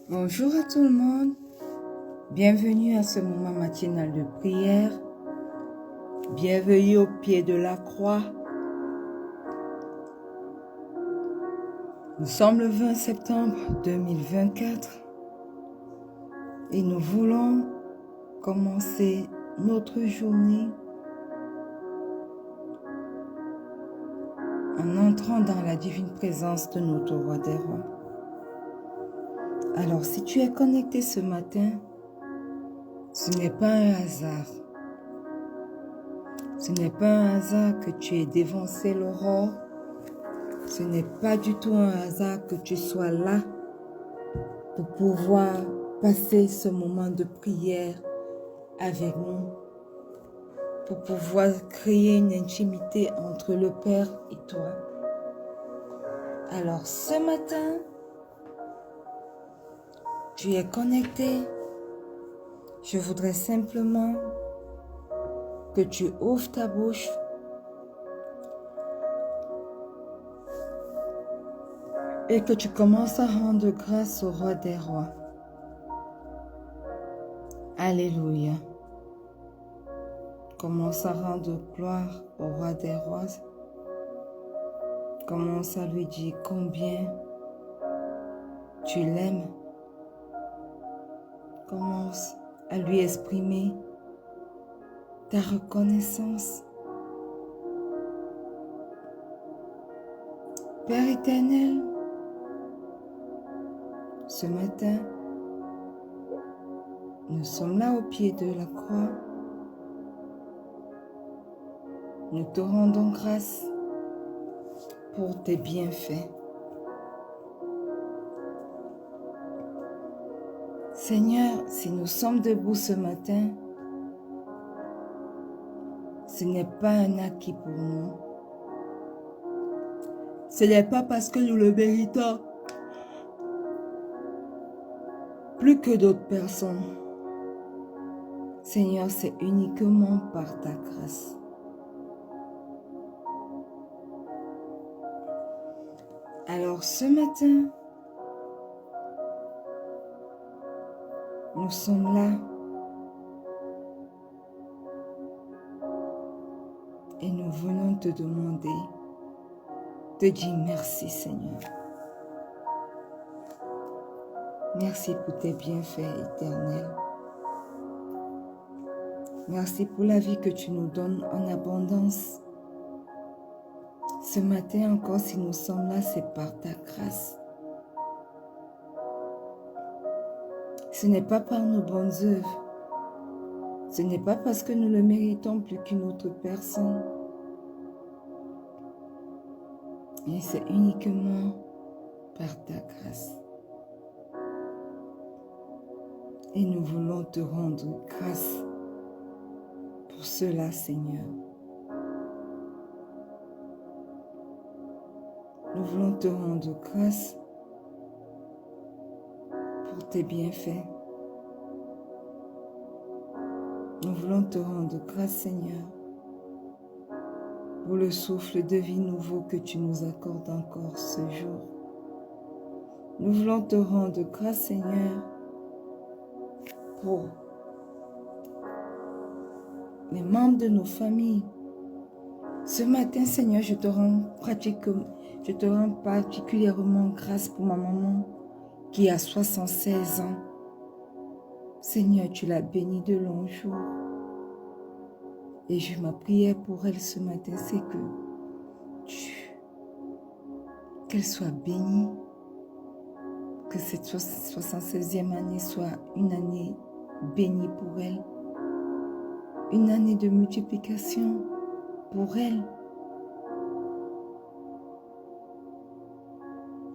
Bonjour à tout le monde, bienvenue à ce moment matinal de prière, bienvenue au pied de la croix. Nous sommes le 20 septembre 2024 et nous voulons commencer notre journée en entrant dans la divine présence de notre roi des rois. Alors, si tu es connecté ce matin, ce n'est pas un hasard. Ce n'est pas un hasard que tu aies dévancé l'aurore. Ce n'est pas du tout un hasard que tu sois là pour pouvoir passer ce moment de prière avec nous, pour pouvoir créer une intimité entre le Père et toi. Alors, ce matin, tu es connecté. Je voudrais simplement que tu ouvres ta bouche et que tu commences à rendre grâce au roi des rois. Alléluia. Commence à rendre gloire au roi des rois. Commence à lui dire combien tu l'aimes. Commence à lui exprimer ta reconnaissance. Père éternel, ce matin, nous sommes là au pied de la croix. Nous te rendons grâce pour tes bienfaits. Seigneur, si nous sommes debout ce matin, ce n'est pas un acquis pour nous. Ce n'est pas parce que nous le méritons plus que d'autres personnes. Seigneur, c'est uniquement par ta grâce. Alors ce matin, nous sommes là et nous venons te demander, te dire merci Seigneur. Merci pour tes bienfaits éternels. Merci pour la vie que tu nous donnes en abondance. Ce matin encore, si nous sommes là, c'est par ta grâce. Ce n'est pas par nos bonnes œuvres. Ce n'est pas parce que nous le méritons plus qu'une autre personne. Et c'est uniquement par ta grâce. Et nous voulons te rendre grâce pour cela, Seigneur. Nous voulons te rendre grâce pour tes bienfaits. Nous voulons te rendre grâce, Seigneur, pour le souffle de vie nouveau que tu nous accordes encore ce jour. Nous voulons te rendre grâce, Seigneur, pour les membres de nos familles. Ce matin, Seigneur, je te rends particulièrement grâce pour ma maman qui a 76 ans. Seigneur, tu l'as bénie de longs jours. Et ma prière pour elle ce matin, c'est qu'elle soit bénie, que cette 76e année soit une année bénie pour elle, une année de multiplication pour elle,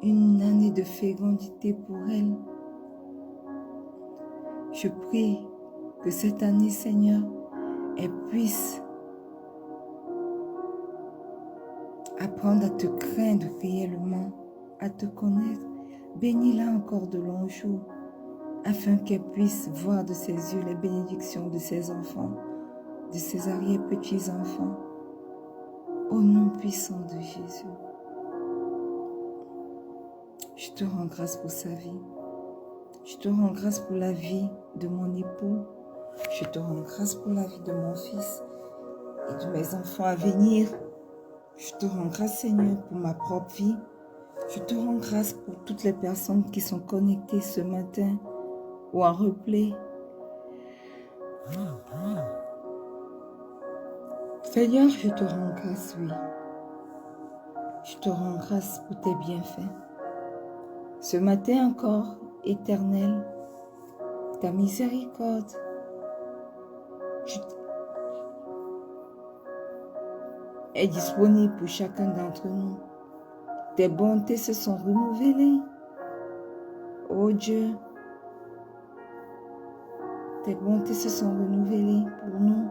une année de fécondité pour elle. Je prie que cette année, Seigneur, elle puisse apprendre à te craindre réellement, à te connaître. Bénis-la encore de longs jours, afin qu'elle puisse voir de ses yeux les bénédictions de ses enfants, de ses arrière-petits-enfants. Au nom puissant de Jésus, je te rends grâce pour sa vie. Je te rends grâce pour la vie de mon époux. Je te rends grâce pour la vie de mon fils et de mes enfants à venir. Je te rends grâce, Seigneur, pour ma propre vie. Je te rends grâce pour toutes les personnes qui sont connectées ce matin ou en replay. Seigneur, je te rends grâce, oui. Je te rends grâce pour tes bienfaits. Ce matin encore, Éternel, ta miséricorde est disponible pour chacun d'entre nous. Tes bontés se sont renouvelées. Oh Dieu, tes bontés se sont renouvelées pour nous.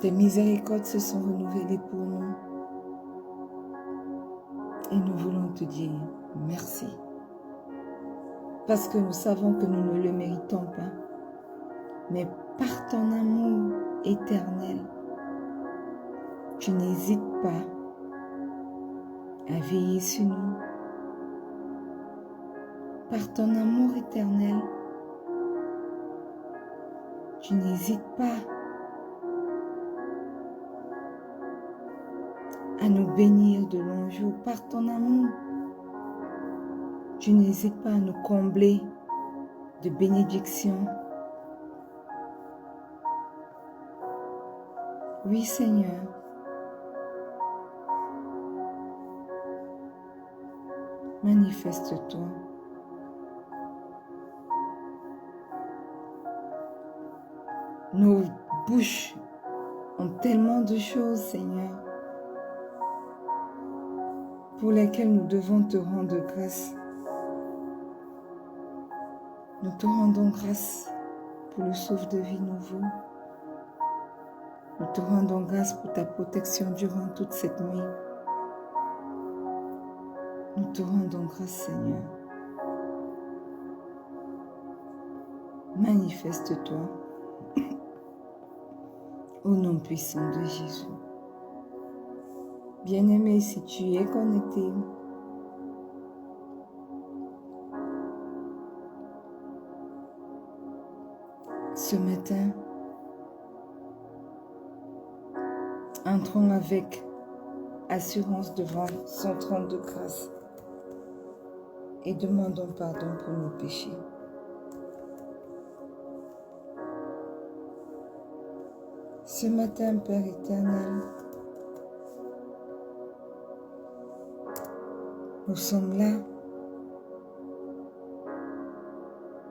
Tes miséricordes se sont renouvelées pour nous. Et nous voulons te dire merci. Parce que nous savons que nous ne le méritons pas. Mais par ton amour éternel, tu n'hésites pas à veiller sur nous. Par ton amour éternel, tu n'hésites pas à nous bénir de longs jours. Par ton amour, tu n'hésites pas à nous combler de bénédictions. Oui, Seigneur. Manifeste-toi. Nos bouches ont tellement de choses, Seigneur, pour lesquelles nous devons te rendre grâce. Nous te rendons grâce pour le souffle de vie nouveau. Nous te rendons grâce pour ta protection durant toute cette nuit. Nous te rendons grâce, Seigneur. Manifeste-toi au nom puissant de Jésus. Bien-aimé, si tu es connecté, ce matin, entrons avec assurance devant son trône de grâce et demandons pardon pour nos péchés. Ce matin, Père éternel, nous sommes là.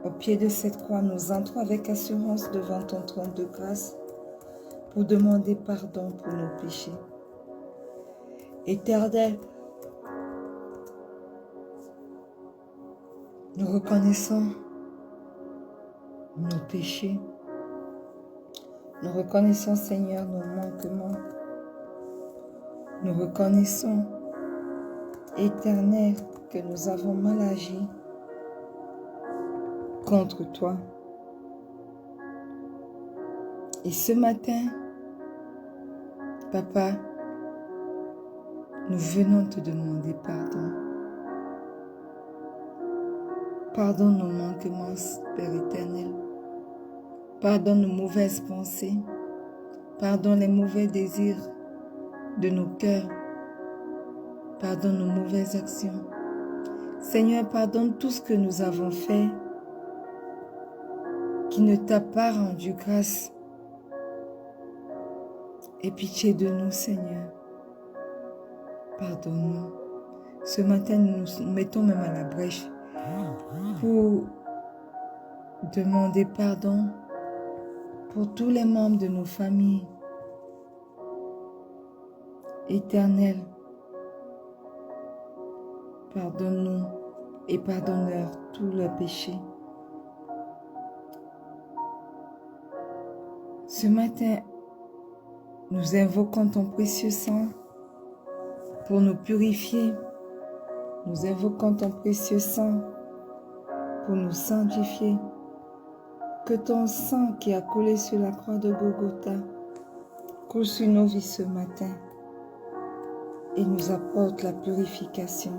Au pied de cette croix, nous entrons avec assurance devant ton trône de grâce pour demander pardon pour nos péchés. Éternel, nous reconnaissons nos péchés. Nous reconnaissons, Seigneur, nos manquements. Nous reconnaissons, Éternel, que nous avons mal agi contre toi. Et ce matin, Papa, nous venons te demander pardon. Pardonne nos manquements, Père éternel. Pardonne nos mauvaises pensées. Pardonne les mauvais désirs de nos cœurs. Pardonne nos mauvaises actions. Seigneur, pardonne tout ce que nous avons fait qui ne t'a pas rendu grâce. Aie pitié de nous, Seigneur. Pardonne-nous. Ce matin, nous nous mettons même à la brèche pour demander pardon pour tous les membres de nos familles. Éternel, pardonne-nous et pardonne-leur tous leurs péchés. Ce matin, Nous invoquons ton précieux sang pour nous purifier. Nous invoquons ton précieux sang pour nous sanctifier. Que ton sang qui a coulé sur la croix de Golgotha coule sur nos vies ce matin et nous apporte la purification.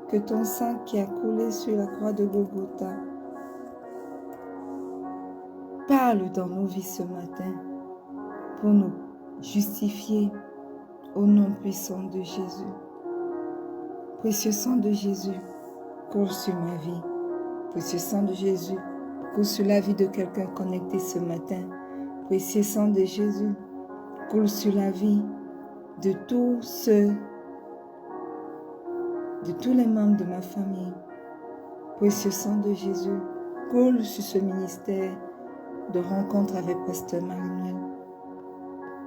Que ton sang qui a coulé sur la croix de Golgotha parle dans nos vies ce matin pour nous justifier au nom puissant de Jésus. Précieux sang de Jésus, coule sur ma vie. Précieux sang de Jésus, coule sur la vie de quelqu'un connecté ce matin. Précieux sang de Jésus, coule sur la vie de tous les membres de ma famille. Précieux sang de Jésus, coule sur ce ministère de rencontre avec Pasteur Marie-Noël.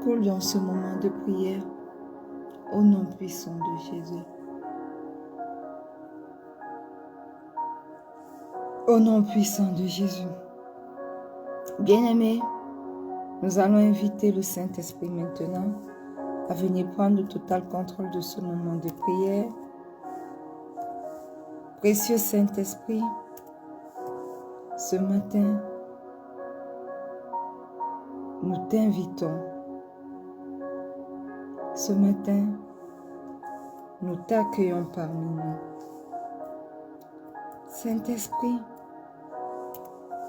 Coule dans ce moment de prière au nom puissant de Jésus. Au nom puissant de Jésus. Bien-aimés, nous allons inviter le Saint-Esprit maintenant à venir prendre le total contrôle de ce moment de prière. Précieux Saint-Esprit, ce matin, nous t'invitons. Ce matin, nous t'accueillons parmi nous. Saint-Esprit,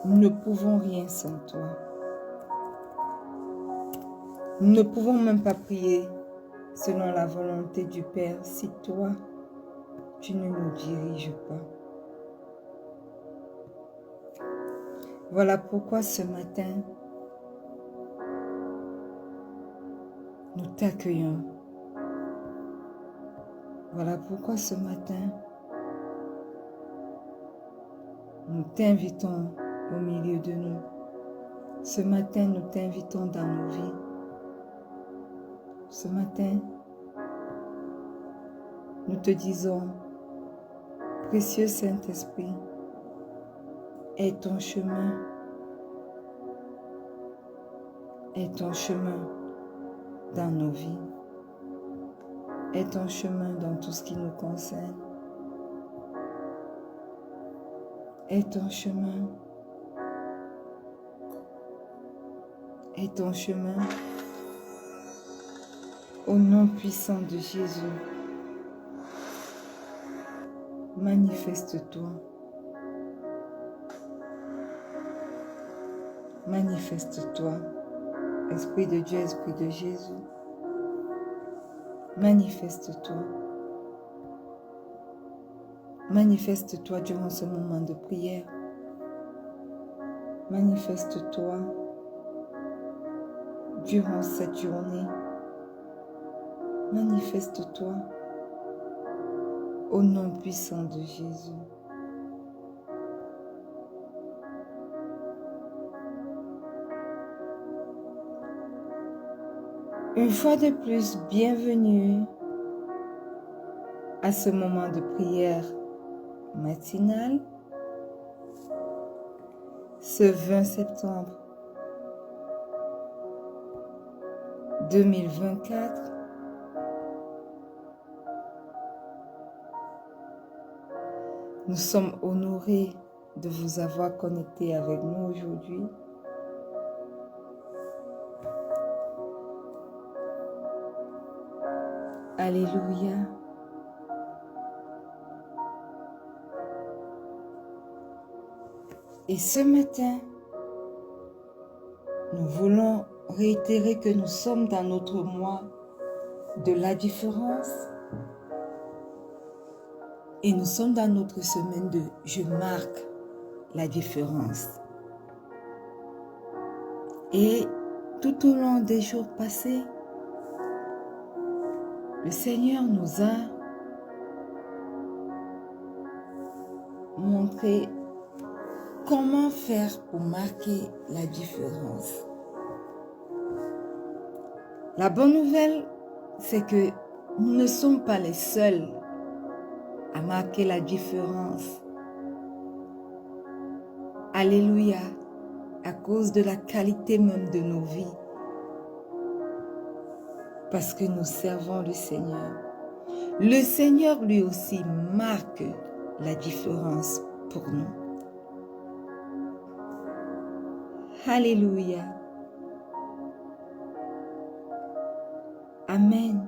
nous ne pouvons rien sans toi. Nous ne pouvons même pas prier selon la volonté du Père si toi, tu ne nous diriges pas. Voilà pourquoi ce matin, nous t'accueillons. Voilà pourquoi ce matin, nous t'invitons au milieu de nous. Ce matin, nous t'invitons dans nos vies. Ce matin, nous te disons, précieux Saint-Esprit, aie ton chemin dans nos vies. Aie ton chemin dans tout ce qui nous concerne. Aie ton chemin. Aie ton chemin. Au nom puissant de Jésus. Manifeste-toi. Manifeste-toi. Esprit de Dieu, Esprit de Jésus. Manifeste-toi. Manifeste-toi durant ce moment de prière. Manifeste-toi durant cette journée. Manifeste-toi au nom puissant de Jésus. Une fois de plus, bienvenue à ce moment de prière matinale, ce 20 septembre 2024. Nous sommes honorés de vous avoir connectés avec nous aujourd'hui. Alléluia. Et ce matin, nous voulons réitérer que nous sommes dans notre mois de la différence et nous sommes dans notre semaine de « Je marque la différence ». Et tout au long des jours passés, le Seigneur nous a montré comment faire pour marquer la différence. La bonne nouvelle, c'est que nous ne sommes pas les seuls à marquer la différence. Alléluia, à cause de la qualité même de nos vies. parce que nous servons le Seigneur. Le Seigneur lui aussi marque la différence pour nous. Alléluia. Amen.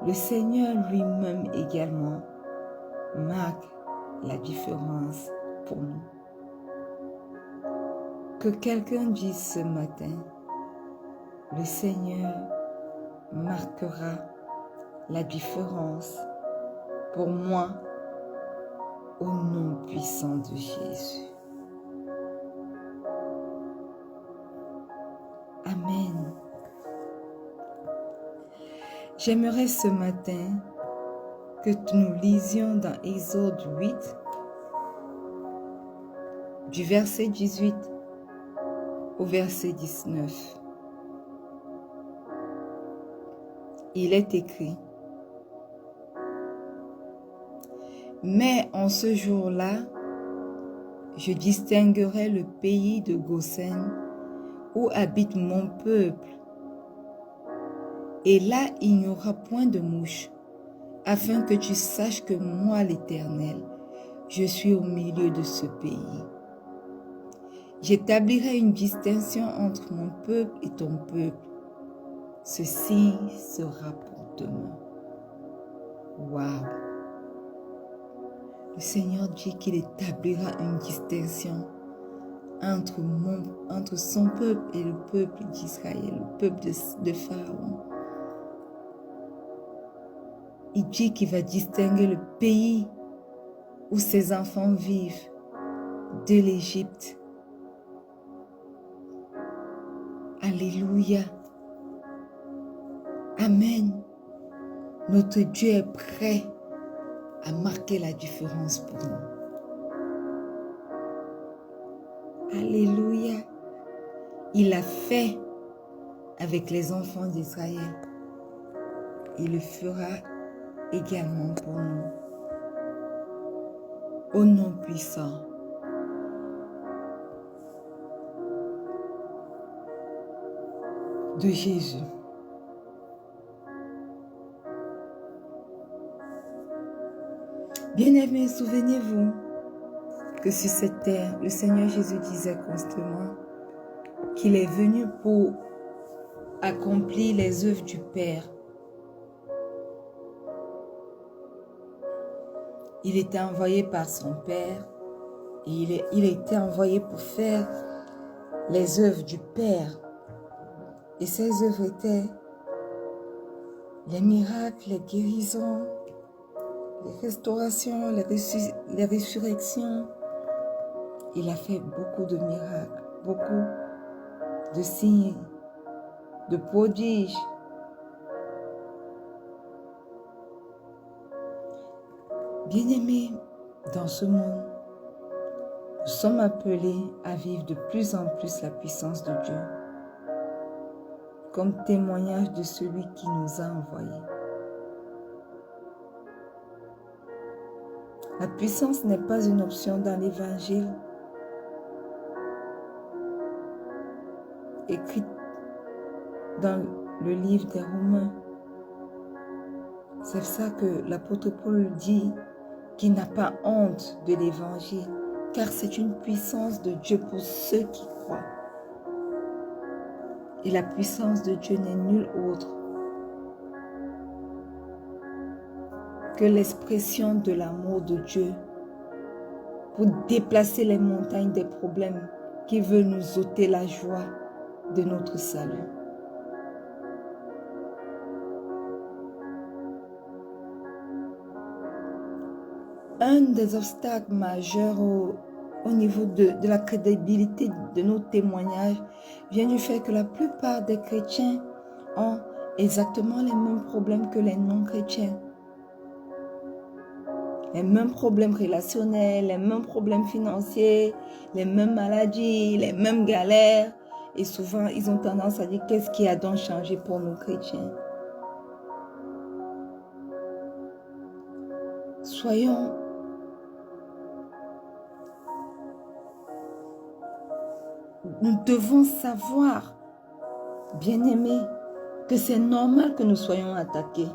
Le Seigneur lui-même également marque la différence pour nous. Que quelqu'un dise ce matin, le Seigneur marquera la différence pour moi au nom puissant de Jésus. Amen. J'aimerais ce matin que nous lisions dans Exode 8, du verset 18 au verset 19. Il est écrit: mais en ce jour-là, je distinguerai le pays de Goshen où habite mon peuple. Et là, il n'y aura point de mouche, afin que tu saches que moi, l'Éternel, je suis au milieu de ce pays. J'établirai une distinction entre mon peuple et ton peuple. Ceci sera pour demain. Waouh! Le Seigneur dit qu'il établira une distinction entre son peuple et le peuple d'Israël, le peuple de Pharaon. Il dit qu'il va distinguer le pays où ses enfants vivent de l'Égypte. Alléluia. Amen. Notre Dieu est prêt à marquer la différence pour nous. Alléluia. Il l'a fait avec les enfants d'Israël. Il le fera également pour nous. Au nom puissant de Jésus. Bien-aimés, souvenez-vous que sur cette terre, le Seigneur Jésus disait constamment qu'il est venu pour accomplir les œuvres du Père. Il était envoyé par son Père et il a été envoyé pour faire les œuvres du Père. Et ces œuvres étaient les miracles, les guérisons, les restaurations, les résurrections. Il a fait beaucoup de miracles, beaucoup de signes, de prodiges. Bien-aimés, dans ce monde, nous sommes appelés à vivre de plus en plus la puissance de Dieu, comme témoignage de celui qui nous a envoyés. La puissance n'est pas une option dans l'Évangile, écrit dans le livre des Romains. C'est ça que l'apôtre Paul dit, qu'il n'a pas honte de l'Évangile, car c'est une puissance de Dieu pour ceux qui croient. Et la puissance de Dieu n'est nulle autre que l'expression de l'amour de Dieu pour déplacer les montagnes des problèmes qui veulent nous ôter la joie de notre salut. Un des obstacles majeurs au niveau de la crédibilité de nos témoignages vient du fait que la plupart des chrétiens ont exactement les mêmes problèmes que les non-chrétiens. Les mêmes problèmes relationnels, les mêmes problèmes financiers, les mêmes maladies, les mêmes galères. Et souvent, ils ont tendance à dire qu'est-ce qui a donc changé pour nos chrétiens. Nous devons savoir, bien-aimés, que c'est normal que nous soyons attaqués.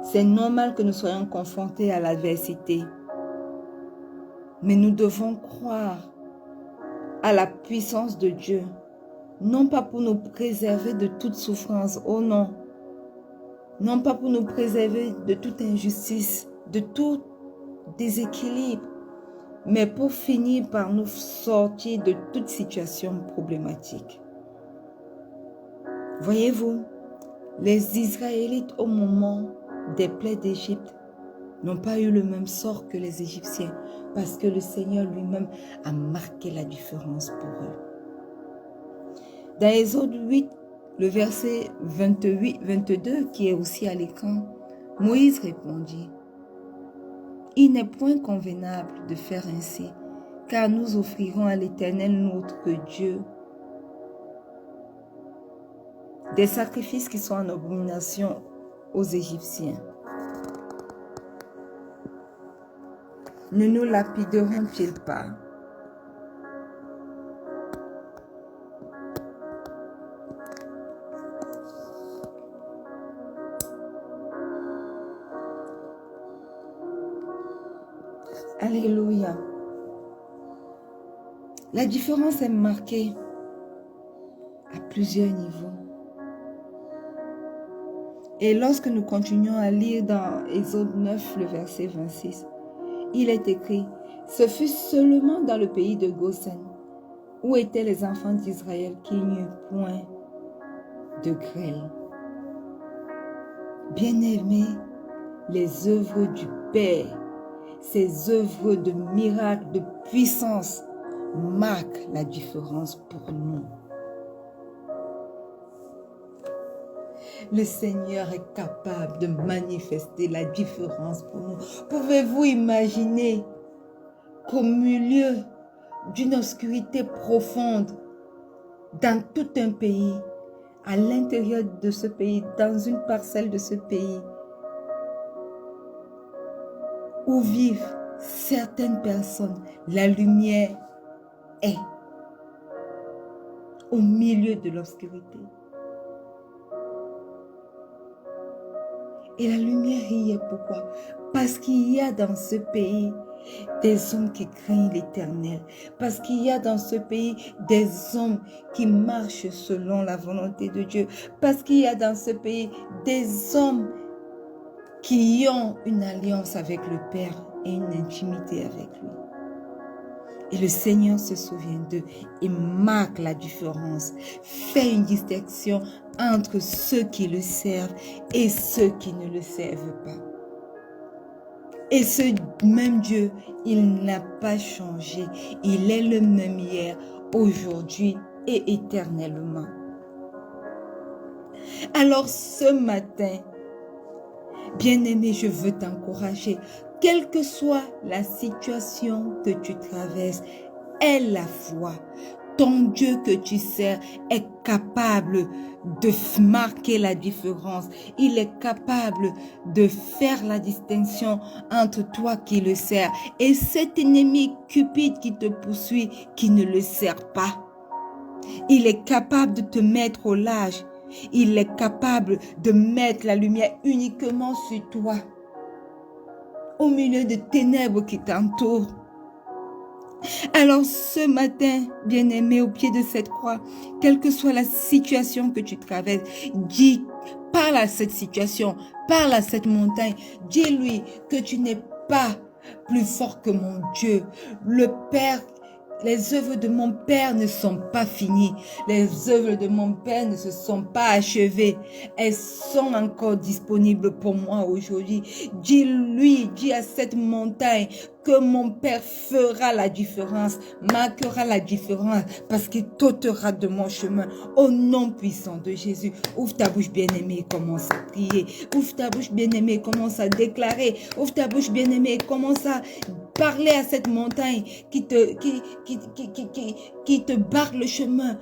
C'est normal que nous soyons confrontés à l'adversité. Mais nous devons croire à la puissance de Dieu. Non pas pour nous préserver de toute souffrance, oh non. Non pas pour nous préserver de toute injustice, de tout déséquilibre, mais pour finir par nous sortir de toute situation problématique. Voyez-vous, les Israélites au moment des plaies d'Égypte n'ont pas eu le même sort que les Égyptiens parce que le Seigneur lui-même a marqué la différence pour eux. Dans Exode 8, le verset 22 qui est aussi à l'écran, Moïse répondit: « Il n'est point convenable de faire ainsi, car nous offrirons à l'Éternel notre Dieu des sacrifices qui sont en abomination aux Égyptiens. Nous nous lapiderons-ils pas? » Alléluia. La différence est marquée à plusieurs niveaux. Et lorsque nous continuons à lire dans Exode 9, le verset 26, il est écrit: « Ce fut seulement dans le pays de Goshen, où étaient les enfants d'Israël, qu'il n'y eut point de grêle. » Bien-aimés, les œuvres du Père, ces œuvres de miracles, de puissance, marquent la différence pour nous. Le Seigneur est capable de manifester la différence pour nous. Pouvez-vous imaginer qu'au milieu d'une obscurité profonde, dans tout un pays, à l'intérieur de ce pays, dans une parcelle de ce pays, où vivent certaines personnes, la lumière est au milieu de l'obscurité. Et la lumière y est pourquoi? Parce qu'il y a dans ce pays des hommes qui craignent l'Éternel. Parce qu'il y a dans ce pays des hommes qui marchent selon la volonté de Dieu. Parce qu'il y a dans ce pays des hommes qui ont une alliance avec le Père et une intimité avec lui. Et le Seigneur se souvient d'eux et marque la différence, fait une distinction entre ceux qui le servent et ceux qui ne le servent pas. Et ce même Dieu, il n'a pas changé. Il est le même hier, aujourd'hui et éternellement. Alors ce matin, bien-aimé, je veux t'encourager. Quelle que soit la situation que tu traverses, aie la foi. Ton Dieu que tu sers est capable de marquer la différence. Il est capable de faire la distinction entre toi qui le sers et cet ennemi cupide qui te poursuit, qui ne le sert pas. Il est capable de te mettre au large. Il est capable de mettre la lumière uniquement sur toi, au milieu de ténèbres qui t'entourent. Alors ce matin, bien-aimé, au pied de cette croix, quelle que soit la situation que tu traverses, dis, parle à cette situation, parle à cette montagne, dis-lui que tu n'es pas plus fort que mon Dieu. Le Père, les œuvres de mon Père ne sont pas finies. Les œuvres de mon Père ne se sont pas achevées. Elles sont encore disponibles pour moi aujourd'hui. Dis-lui, dis à cette montagne que mon Père fera la différence, marquera la différence parce qu'il t'ôtera de mon chemin. Au nom puissant de Jésus, ouvre ta bouche bien-aimée et commence à prier. Ouvre ta bouche bien-aimée et commence à déclarer. Ouvre ta bouche bien-aimée et commence à parler à cette montagne qui te barre le chemin.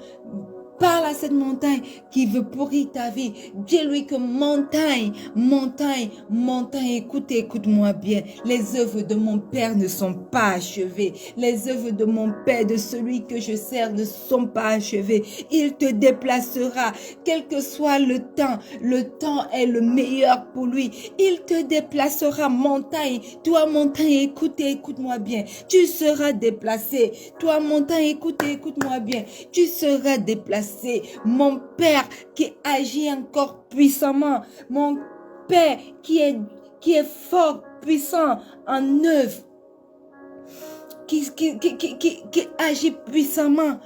Parle à cette montagne qui veut pourrir ta vie. Dis-lui que montagne, montagne, montagne, écoute-moi bien. Les œuvres de mon Père ne sont pas achevées. Les œuvres de mon Père, de celui que je sers, ne sont pas achevées. Il te déplacera, quel que soit le temps. Le temps est le meilleur pour lui. Il te déplacera, montagne. Toi, montagne, écoute-moi bien. Tu seras déplacé. Toi, montagne, écoute-moi bien. Tu seras déplacé. Mon Père qui agit encore puissamment. Mon Père qui est fort, puissant, en œuvre. Qui agit puissamment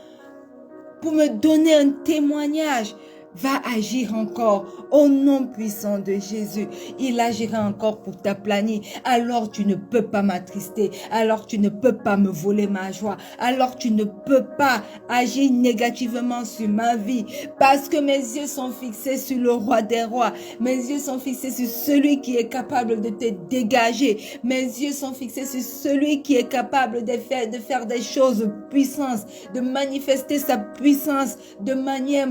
pour me donner un témoignage. Va agir encore au nom puissant de Jésus. Il agira encore pour t'aplanir. Alors tu ne peux pas m'attrister. Alors tu ne peux pas me voler ma joie. Alors tu ne peux pas agir négativement sur ma vie. Parce que mes yeux sont fixés sur le roi des rois. Mes yeux sont fixés sur celui qui est capable de te dégager. Mes yeux sont fixés sur celui qui est capable de faire des choses puissantes, de manifester sa puissance de manière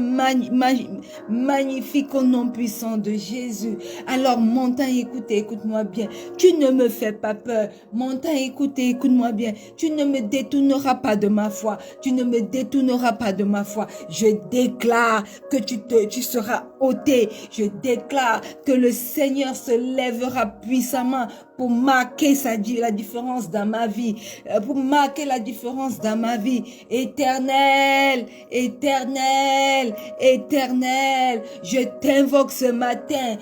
magnifique au nom puissant de Jésus. Alors montagne, écoute-moi bien. Tu ne me fais pas peur. Montagne, écoute-moi bien. Tu ne me détourneras pas de ma foi. Tu ne me détourneras pas de ma foi. Je déclare que tu seras ôté. Je déclare que le Seigneur se lèvera puissamment pour marquer la différence dans ma vie. Pour marquer la différence dans ma vie. Éternel, éternel, éternel, je t'invoque ce matin,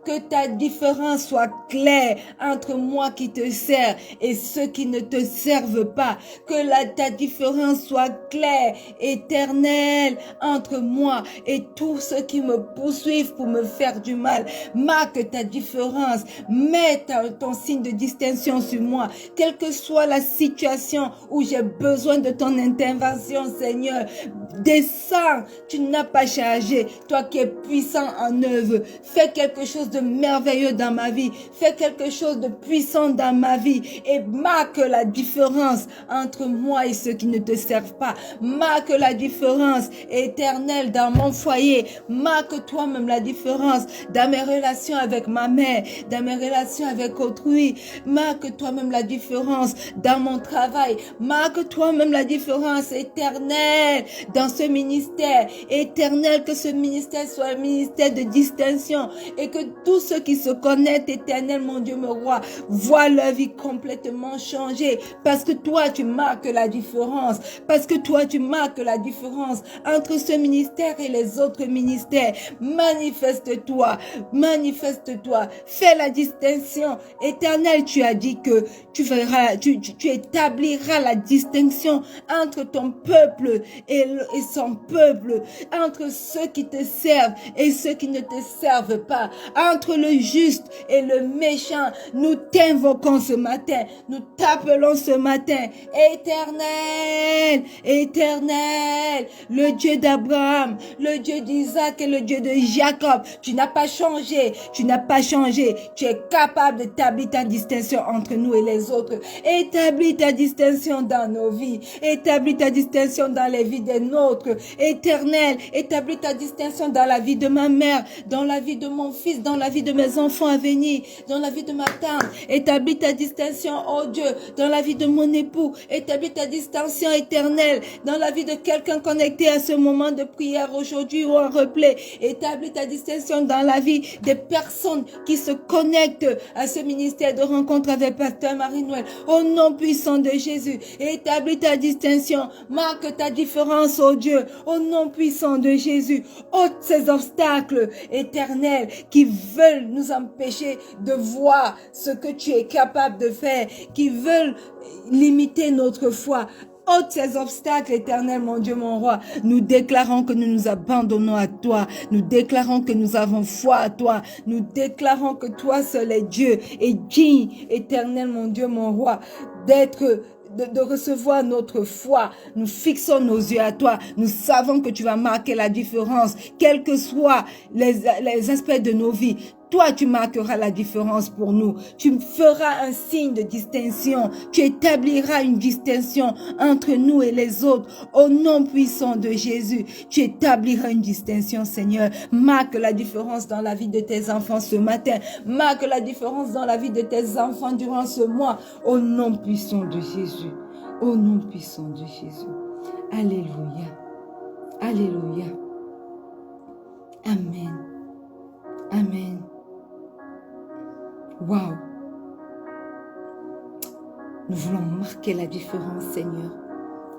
que ta différence soit claire entre moi qui te sers et ceux qui ne te servent pas, que ta différence soit claire, éternelle, entre moi et tous ceux qui me poursuivent pour me faire du mal. Marque ta différence, mets ton signe de distinction sur moi, quelle que soit la situation où j'ai besoin de ton intervention, Seigneur. Descends, tu n'as pas chargé, toi qui es puissant en œuvre. Fais quelque chose de merveilleux dans ma vie, fais quelque chose de puissant dans ma vie et marque la différence entre moi et ceux qui ne te servent pas. Marque la différence éternelle dans mon foyer. Marque toi-même la différence dans mes relations avec ma mère, dans mes relations avec autrui. Marque toi-même la différence dans mon travail. Marque toi-même la différence éternelle dans ce ministère. Éternel, que ce ministère soit un ministère de distinction et que tous ceux qui se connaissent, éternel, mon Dieu, mon roi, voient leur vie complètement changer parce que toi, tu marques la différence. Parce que toi, tu marques la différence entre ce ministère et les autres ministères. Manifeste-toi, manifeste-toi. Fais la distinction. Éternel, tu as dit que tu établiras la distinction entre ton peuple et son peuple, entre ceux qui te servent et ceux qui ne te servent pas, entre le juste et le méchant. Nous t'invoquons ce matin, nous t'appelons ce matin, éternel, éternel, le Dieu d'Abraham, le Dieu d'Isaac et le Dieu de Jacob. Tu n'as pas changé, tu n'as pas changé, tu es capable d'établir ta distinction entre nous et les autres. Établis ta distinction dans nos vies, établis ta distinction dans les vies des nôtres. Éternel, établis ta distinction dans la vie de ma mère, dans la vie de mon fils, dans la vie de mes enfants à venir, dans la vie de ma tante. Établis ta distinction, oh Dieu, dans la vie de mon époux. Établis ta distinction éternelle dans la vie de quelqu'un connecté à ce moment de prière aujourd'hui ou en replay. Établis ta distinction dans la vie des personnes qui se connectent à ce ministère de rencontre avec Pasteur Marie-Noël. Au nom puissant de Jésus, établis ta distinction, marque ta différence, oh Dieu, au nom puissant de Jésus. Ôte ces obstacles éternels qui veulent nous empêcher de voir ce que tu es capable de faire, qui veulent limiter notre foi. Ôte ces obstacles éternels, mon Dieu, mon roi. Nous déclarons que nous nous abandonnons à toi. Nous déclarons que nous avons foi à toi. Nous déclarons que toi seul est Dieu et digne, éternel, mon Dieu, mon roi, de recevoir notre foi. Nous fixons nos yeux à toi. Nous savons que tu vas marquer la différence, quels que soient les aspects de nos vies. toi, tu marqueras la différence pour nous. Tu feras un signe de distinction. Tu établiras une distinction entre nous et les autres. Au nom puissant de Jésus, tu établiras une distinction, Seigneur. Marque la différence dans la vie de tes enfants ce matin. Marque la différence dans la vie de tes enfants durant ce mois. Au nom puissant de Jésus. Au nom puissant de Jésus. Alléluia. Alléluia. Amen. Amen. Waouh. Nous voulons marquer la différence, Seigneur.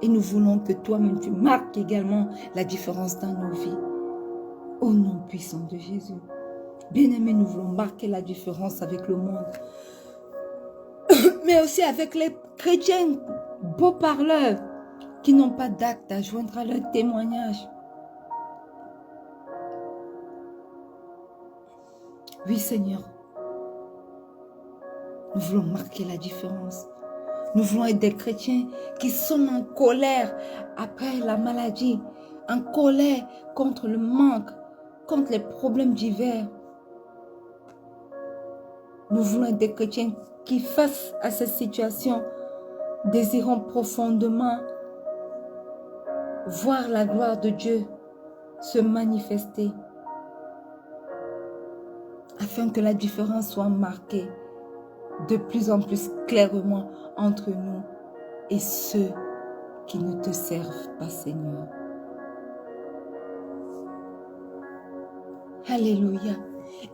Et nous voulons que toi-même, tu marques également la différence dans nos vies. Au nom puissant de Jésus. Bien-aimés, nous voulons marquer la différence avec le monde. Mais aussi avec les chrétiens beaux parleurs qui n'ont pas d'acte à joindre à leur témoignage. Oui, Seigneur. Nous voulons marquer la différence. Nous voulons être des chrétiens qui sont en colère après la maladie, en colère contre le manque, contre les problèmes divers. Nous voulons être des chrétiens qui, face à cette situation, désirons profondément voir la gloire de Dieu se manifester, afin que la différence soit marquée de plus en plus clairement entre nous et ceux qui ne te servent pas, Seigneur. Alléluia.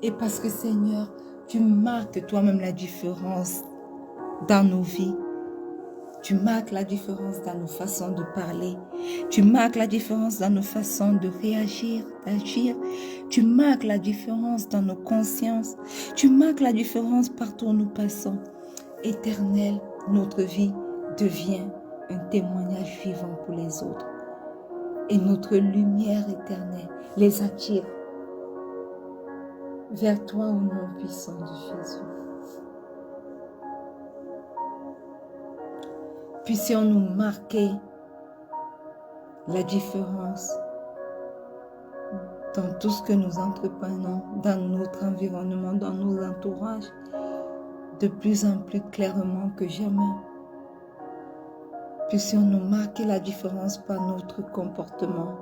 Et parce que, Seigneur, tu marques toi-même la différence dans nos vies. Tu marques la différence dans nos façons de parler. Tu marques la différence dans nos façons de réagir, d'agir. Tu marques la différence dans nos consciences. Tu marques la différence partout où nous passons. Éternel, notre vie devient un témoignage vivant pour les autres. Et notre lumière éternelle les attire vers toi au nom puissant de Jésus. Puissions-nous marquer la différence dans tout ce que nous entreprenons, dans notre environnement, dans nos entourages, de plus en plus clairement que jamais. Puissions-nous marquer la différence par notre comportement,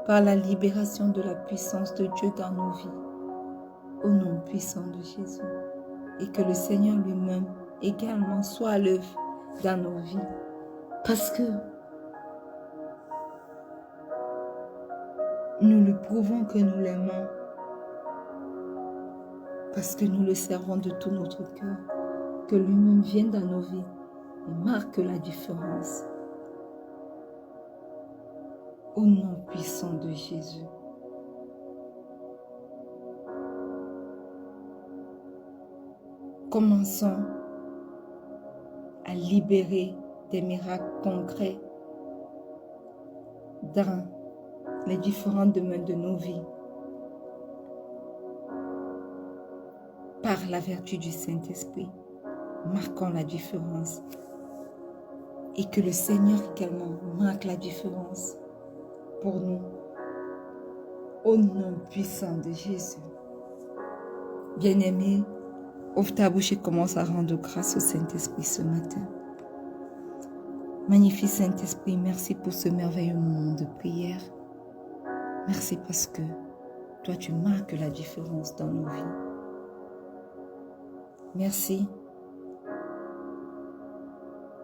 par la libération de la puissance de Dieu dans nos vies, au nom puissant de Jésus. Et que le Seigneur lui-même également soit à l'œuvre dans nos vies. Parce que nous lui prouvons que nous l'aimons. Parce que nous le servons de tout notre cœur. Que lui-même vienne dans nos vies et marque la différence. Au nom puissant de Jésus. Commençons à libérer des miracles concrets dans les différents domaines de nos vies par la vertu du Saint-Esprit. Marquons la différence et que le Seigneur également marque la différence pour nous au nom puissant de Jésus. Bien-aimé, ouvre ta bouche et commence à rendre grâce au Saint-Esprit ce matin. Magnifique Saint-Esprit, merci pour ce merveilleux moment de prière. Merci parce que toi, tu marques la différence dans nos vies. Merci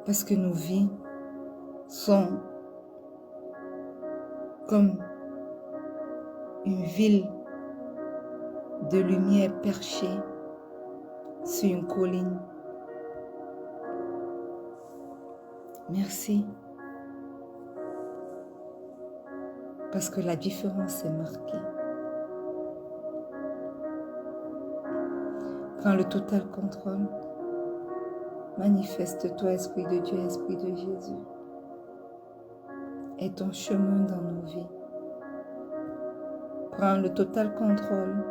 parce que nos vies sont comme une ville de lumière perchée sur une colline. Merci. Parce que la différence est marquée. Prends le total contrôle. Manifeste-toi, Esprit de Dieu, Esprit de Jésus. Et ton chemin dans nos vies. Prends le total contrôle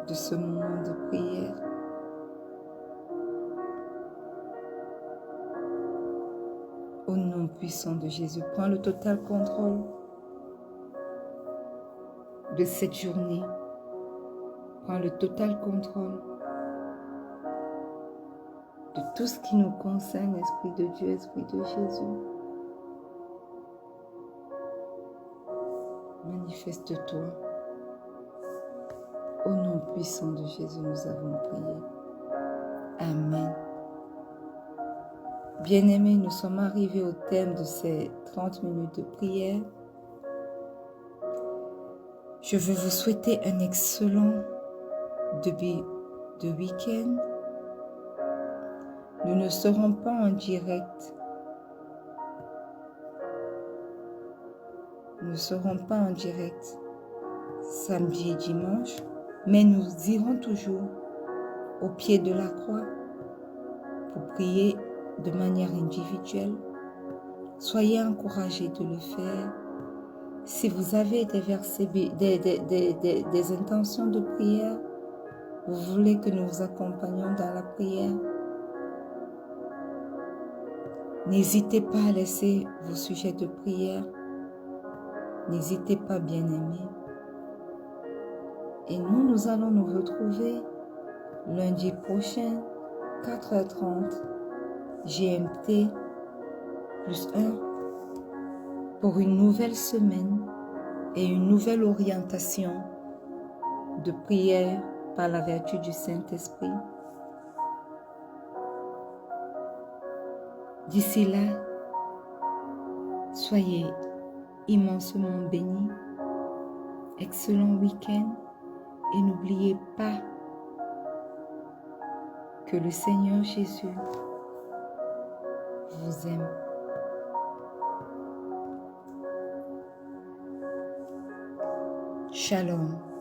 de ce moment de prière. Au nom puissant de Jésus, prends le total contrôle de cette journée. Prends le total contrôle de tout ce qui nous concerne, Esprit de Dieu, Esprit de Jésus. Manifeste-toi. Au nom puissant de Jésus, nous avons prié. Amen. Bien-aimés, nous sommes arrivés au thème de ces 30 minutes de prière. Je veux vous souhaiter un excellent début de week-end. Nous ne serons pas en direct. Nous ne serons pas en direct samedi et dimanche, mais nous irons toujours au pied de la croix pour prier de manière individuelle. Soyez encouragés de le faire. Si vous avez des versets, des intentions de prière, vous voulez que nous vous accompagnions dans la prière, n'hésitez pas à laisser vos sujets de prière. N'hésitez pas, bien-aimés. Et nous allons nous retrouver lundi prochain, 4h30, GMT, plus 1, pour une nouvelle semaine et une nouvelle orientation de prière par la vertu du Saint-Esprit. D'ici là, soyez immensement bénis, excellent week-end et n'oubliez pas que le Seigneur Jésus vous aime. Shalom.